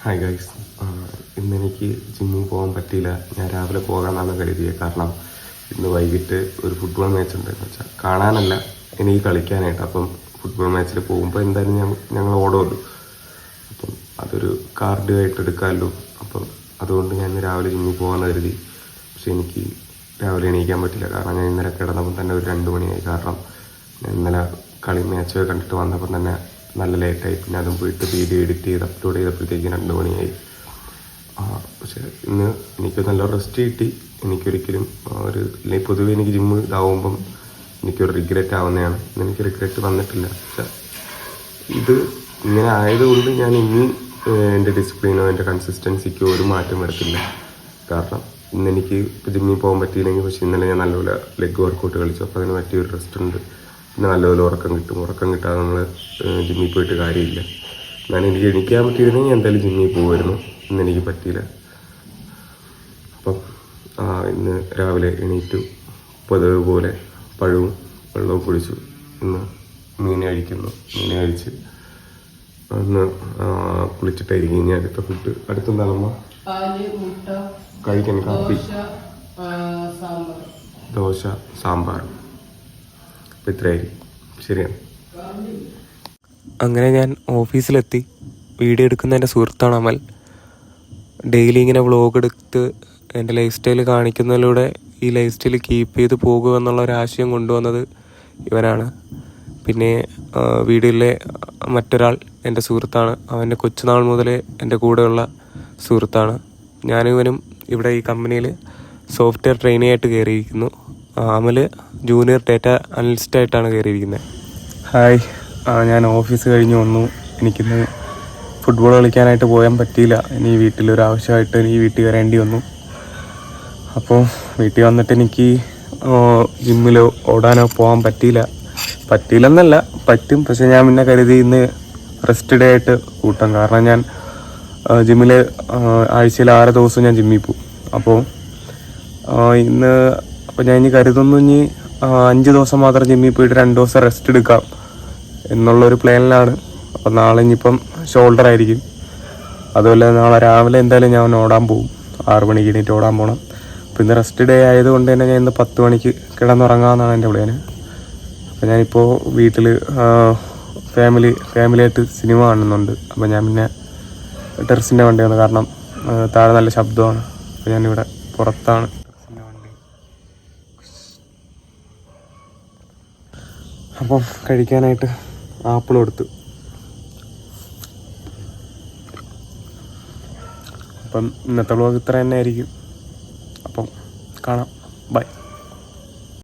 Hi guys, ഇന്നെനിക്ക് ജിമ്മിൽ പോകാൻ പറ്റിയില്ല. ഞാൻ രാവിലെ പോകാമെന്നാണ് കരുതിയത്. കാരണം ഇന്ന് വൈകിട്ട് ഒരു ഫുട്ബോൾ മാച്ച് ഉണ്ട്. എന്ന് വെച്ചാൽ കാണാനല്ല, എനിക്ക് കളിക്കാനായിട്ട്. അപ്പം ഫുട്ബോൾ മാച്ചിൽ പോകുമ്പോൾ എന്തായാലും ഞങ്ങൾ ഓടുമല്ലോ. അപ്പം അതൊരു കാർഡിയോ ആയിട്ട് എടുക്കാമല്ലോ. അപ്പം അതുകൊണ്ട് ഞാൻ ഇന്ന് രാവിലെ ജിമ്മിൽ പോകാമെന്ന് കരുതി. പക്ഷെ എനിക്ക് രാവിലെ എണീക്കാൻ പറ്റില്ല. കാരണം ഞാൻ ഇന്നലെ കിടന്നപ്പം തന്നെ ഒരു 2 മണിയായി. കാരണം ഞാൻ ഇന്നലെ മാച്ച് കണ്ടിട്ട് വന്നപ്പം തന്നെ നല്ല ലേറ്റായി. പിന്നെ അതും പോയിട്ട് വീഡിയോ എഡിറ്റ് ചെയ്ത് അപ്ലോഡ് ചെയ്തപ്പോഴത്തേക്കും 2 മണിയായി. പക്ഷേ ഇന്ന് എനിക്ക് നല്ല റെസ്റ്റ് കിട്ടി. എനിക്കൊരിക്കലും അല്ലെങ്കിൽ പൊതുവെ എനിക്ക് ജിമ്മ് ഇതാവുമ്പം എനിക്കൊരു റിഗ്രറ്റ് ആവുന്നതാണ്. ഇന്നെനിക്ക് റിഗ്രറ്റ് വന്നിട്ടില്ല. പക്ഷേ ഇത് ഇങ്ങനെ ആയതുകൊണ്ട് ഞാൻ ഇനി എൻ്റെ ഡിസിപ്ലിനോ എൻ്റെ കൺസിസ്റ്റൻസിക്കോ ഒരു മാറ്റം വരത്തില്ല. കാരണം ഇന്നെനിക്ക് ജിമ്മിൽ പോകാൻ പറ്റിയില്ലെങ്കിൽ, പക്ഷേ ഇന്നലെ ഞാൻ നല്ലപോലെ ലെഗ് വർക്കൗട്ട് കളിച്ചു. അപ്പോൾ അതിന് പറ്റിയൊരു റെസ്റ്റ് ഉണ്ട്. പിന്നെ നല്ലപോലെ ഉറക്കം കിട്ടും. ഉറക്കം കിട്ടാതെ നമ്മൾ ജിമ്മിൽ പോയിട്ട് കാര്യമില്ല. എന്നാലും എനിക്ക് എണീക്കാൻ പറ്റിയിരുന്നെങ്കിൽ എന്തായാലും ജിമ്മിൽ പോകുമായിരുന്നു. ഇന്നെനിക്ക് പറ്റിയില്ല. അപ്പം ഇന്ന് രാവിലെ എണീറ്റു. പതിവ് പോലെ പഴവും വെള്ളവും കുടിച്ചു. ഇന്ന് മീൻ കഴിച്ച് ഒന്ന് കുളിച്ചിട്ടായിരിക്കും ഇനി അടുത്ത ഫുഡ്. അടുത്തെന്താണമ്മ കഴിക്കാൻ? കാപ്പി, ദോശ, സാമ്പാർ. അപ്പം ഇത്രയായിരിക്കും. ശരിയാണ്. അങ്ങനെ ഞാൻ ഓഫീസിലെത്തി. വീഡിയോ എടുക്കുന്ന എൻ്റെ സുഹൃത്താണ് അമൽ. ഡെയിലി ഇങ്ങനെ വ്ളോഗ് എടുത്ത് എൻ്റെ ലൈഫ് സ്റ്റൈൽ കാണിക്കുന്നതിലൂടെ ഈ ലൈഫ് സ്റ്റൈൽ കീപ്പ് ചെയ്ത് പോകുക എന്നുള്ള ഒരു ആശയം കൊണ്ടുവന്നത് ഇവനാണ്. പിന്നെ വീഡിയോയിലെ മറ്റൊരാൾ എൻ്റെ സുഹൃത്താണ്. അവൻ്റെ കൊച്ചുനാൾ മുതലേ എൻ്റെ കൂടെയുള്ള സുഹൃത്താണ്. ഞാനിവനും ഇവിടെ ഈ കമ്പനിയിൽ സോഫ്റ്റ്വെയർ ട്രെയിനി ആയിട്ട് കയറിയിരിക്കുന്നു. അമൽ ജൂനിയർ ഡേറ്റ അനലിസ്റ്റായിട്ടാണ് കയറിയിരിക്കുന്നത്. ഹായ്, ഞാൻ ഓഫീസ് കഴിഞ്ഞ് വന്നു. എനിക്കിന്ന് ഫുട്ബോൾ കളിക്കാനായിട്ട് പോകാൻ പറ്റിയില്ല. ഇനി വീട്ടിലൊരാവശ്യമായിട്ട് എനിക്ക് വീട്ടിൽ വരേണ്ടി വന്നു. അപ്പോൾ വീട്ടിൽ വന്നിട്ട് എനിക്ക് ജിമ്മിൽ ഓടാനോ പോകാൻ പറ്റിയില്ലെന്നല്ല, പറ്റും. പക്ഷെ ഞാൻ പിന്നെ കരുതി ഇന്ന് റെസ്റ്റ് ഡേ ആയിട്ട് കൂട്ടാം. കാരണം ഞാൻ ജിമ്മിൽ ആഴ്ചയിൽ 6 ദിവസം ഞാൻ ജിമ്മിൽ പോകും. അപ്പോൾ ഞാൻ ഇനി കരുതുന്നു, ഇനി 5 ദിവസം മാത്രം ജിമ്മിൽ പോയിട്ട് 2 ദിവസം റെസ്റ്റ് എടുക്കാം എന്നുള്ളൊരു പ്ലാനിലാണ്. അപ്പോൾ നാളെ ഇനിയിപ്പം ഷോൾഡർ ആയിരിക്കും. അതുപോലെ നാളെ രാവിലെ എന്തായാലും ഞാൻ ഓടാൻ പോകും. 6 മണിക്ക് എണീറ്റ് ഓടാൻ പോകണം. അപ്പോൾ ഇന്ന് റെസ്റ്റ് ഡേ ആയതുകൊണ്ട് തന്നെ ഞാൻ ഇന്ന് 10 മണിക്ക് കിടന്നുറങ്ങാമെന്നാണ് എൻ്റെ പ്ലാന്. അപ്പോൾ ഞാനിപ്പോൾ വീട്ടിൽ ഫാമിലിയായിട്ട് സിനിമ കാണുന്നുണ്ട്. അപ്പോൾ ഞാൻ പിന്നെ ടെറസിൻ്റെ വണ്ടി വന്നു. കാരണം താഴെ നല്ല ശബ്ദമാണ്. അപ്പോൾ ഞാനിവിടെ പുറത്താണ്. ടെറസിൻ്റെ വണ്ടി. അപ്പം കഴിക്കാനായിട്ട് ആപ്പിൾ കൊടുത്തു. അപ്പം ഇന്നത്തെ വ്ളോഗ് ഇത്ര തന്നെ ആയിരിക്കും. അപ്പം കാണാം. ബൈ.